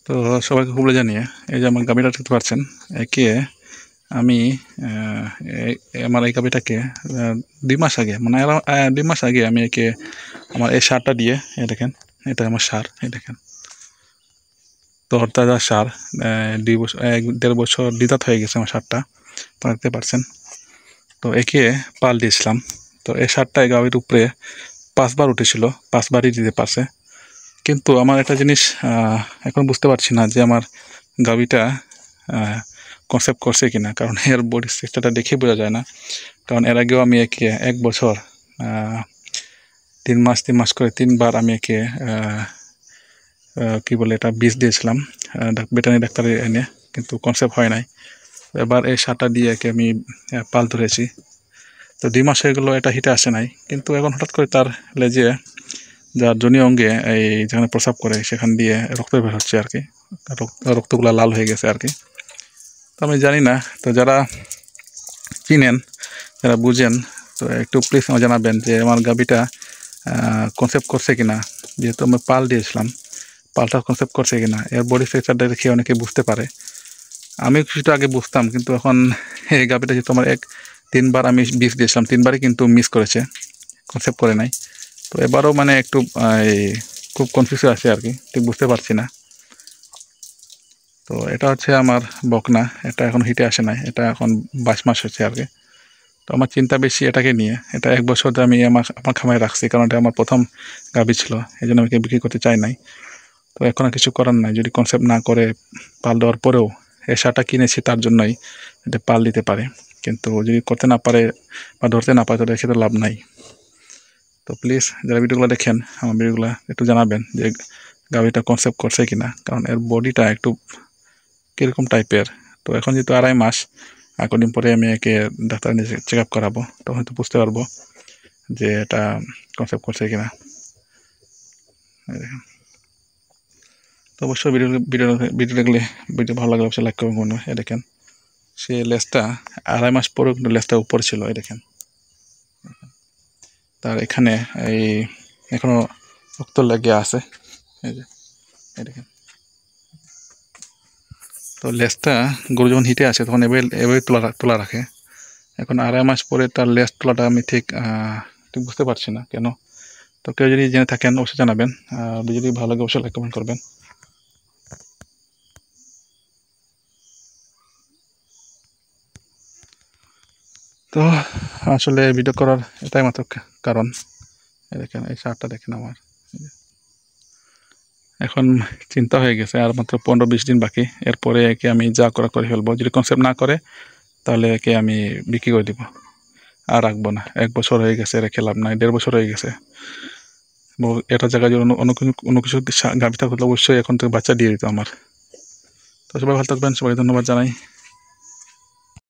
তো সবাইকে খুবলে জানিয়ে এই যে আমার গাভীটা দেখতে পাচ্ছেন, একে আমি আমার এই গাভীটাকে 2 মাস আগে মানে 2 মাস আগে আমি একে আমার এই সারটা দিয়ে দেখেন, এটা আমার সার, এই দেখেন তরতাজা সার। 2 বছর 1-1.5 বছর দিদাত হয়ে গেছে আমার সারটা, তো দেখতে পাচ্ছেন। তো একে পাল দিয়েছিলাম, তো এই সারটা এই গাভীর উপরে 5বার উঠেছিল, 5বারই দিতে পারছে। কিন্তু আমার একটা জিনিস এখন বুঝতে পারছি না যে আমার গাভীটা কনসেপ্ট করছে কিনা, কারণ এর বডি স্ট্রাকচারটা দেখে বোঝা যায় না। কারণ এর আগেও আমি একে 1 বছর 3 মাস করে 3বার আমি একে কি বলে এটা বীজ দিয়েছিলাম ভেটেরিনারি ডাক্তার এনে, কিন্তু কনসেপ্ট হয় নাই। এবার এই সারটা দিয়ে একে আমি পাল ধরেছি। তো 2 মাস হয়ে গেলো, এটা হিটে আসে নাই, কিন্তু এখন হঠাৎ করে তার লেজে যার জনি অঙ্গে এই যেখানে প্রস্রাব করে সেখান দিয়ে রক্ত বের হচ্ছে আর কি, রক্তগুলো লাল হয়ে গেছে আর কি। তো আমি জানি না, তো যারা চিনেন, যারা বুঝেন, তো একটু প্লিজ আমার জানাবেন যে আমার গাভীটা কনসেপ্ট করছে কিনা। যেহেতু আমি পাল দিয়েছিলাম, পালটা কনসেপ্ট করছে কিনা, এর বডি স্ট্রাকচারটা দেখে অনেকে বুঝতে পারে। আমি কিছুটা আগে বুঝতাম, কিন্তু এখন এই গাভীটা যেহেতু আমার 3বার আমি বীজ দিয়েছিলাম, 3বারই কিন্তু মিস করেছে, কনসেপ্ট করে নাই। তো এবারও মানে একটু খুব কনফিউজ আছে আর কি, ঠিক বুঝতে পারছি না। তো এটা হচ্ছে আমার বকনা, এটা এখন হিটে আসে নাই, এটা এখন 22 মাস হচ্ছে আর কি। তো আমার চিন্তা বেশি এটাকে নিয়ে, এটা 1 বছর আমি আমার খামারে রাখছি, কারণ এটা আমার প্রথম গাভী ছিল, এই জন্য আমি বিক্রি করতে চাই নাই। তো এখন আর কিছু করার নাই, যদি কনসেপ্ট না করে পাল দেওয়ার পরেও এই সারটা কিনেছি তার জন্যই, এটা পাল দিতে পারে। কিন্তু যদি করতে না পারে বা ধরতে না পারে, তাহলে সেটা লাভ নাই। তো প্লিজ যারা ভিডিওগুলো দেখেন, আমার ভিডিওগুলো একটু জানাবেন যে গাভীটা কনসেপ্ট করছে কিনা, কারণ এর বডিটা একটু কীরকম টাইপের। তো এখন যেহেতু 2.5 মাস, আর কদিন পরে আমি একে ডাক্তার নিয়ে চেক আপ করাবো, তখন তো বুঝতে পারবো যে এটা কনসেপ্ট করছে কিনা। তো অবশ্যই ভিডিও দেখলে, ভিডিও ভালো লাগলে অবশ্যই লাইক করবেন। এ দেখেন সে লেজটা 2.5 মাস পরেও কিন্তু লেজটা উপরে ছিল, এই দেখেন তার এখানে এই এখনো রক্ত লেগে আছে, এই যে এই দেখেন। তো লেজটা গরু যখন হিটে আসে তখন এভাবে তোলা রাখে। এখন 2.5 মাস পরে তার লেজ তোলাটা আমি ঠিক বুঝতে পারছি না কেন। তো কেউ যদি জেনে থাকেন অবশ্যই জানাবেন, আর যদি ভালো লাগে অবশ্যই লাইক কমেন্ট করবেন। তো আসলে ভিডিও করার এটাই মাত্র কারণ, দেখেন এই শার্টটা দেখেন আমার। এখন চিন্তা হয়ে গেছে আর মাত্র 15-20 দিন বাকি, এরপরে একে আমি যা করে ফেলবো। যদি কনসেপ্ট না করে তাহলে একে আমি বিক্রি করে দিব, আর রাখবো না। 1 বছর হয়ে গেছে, রেখে লাভ নাই, 1.5 বছর হয়ে গেছে। এটা জায়গায় যদি অন্য কিছু গাভী থাকলে অবশ্যই এখন থেকে বাচ্চা দিয়ে দিত আমার। তো সবাই ভালো থাকবেন, সবাই ধন্যবাদ জানাই।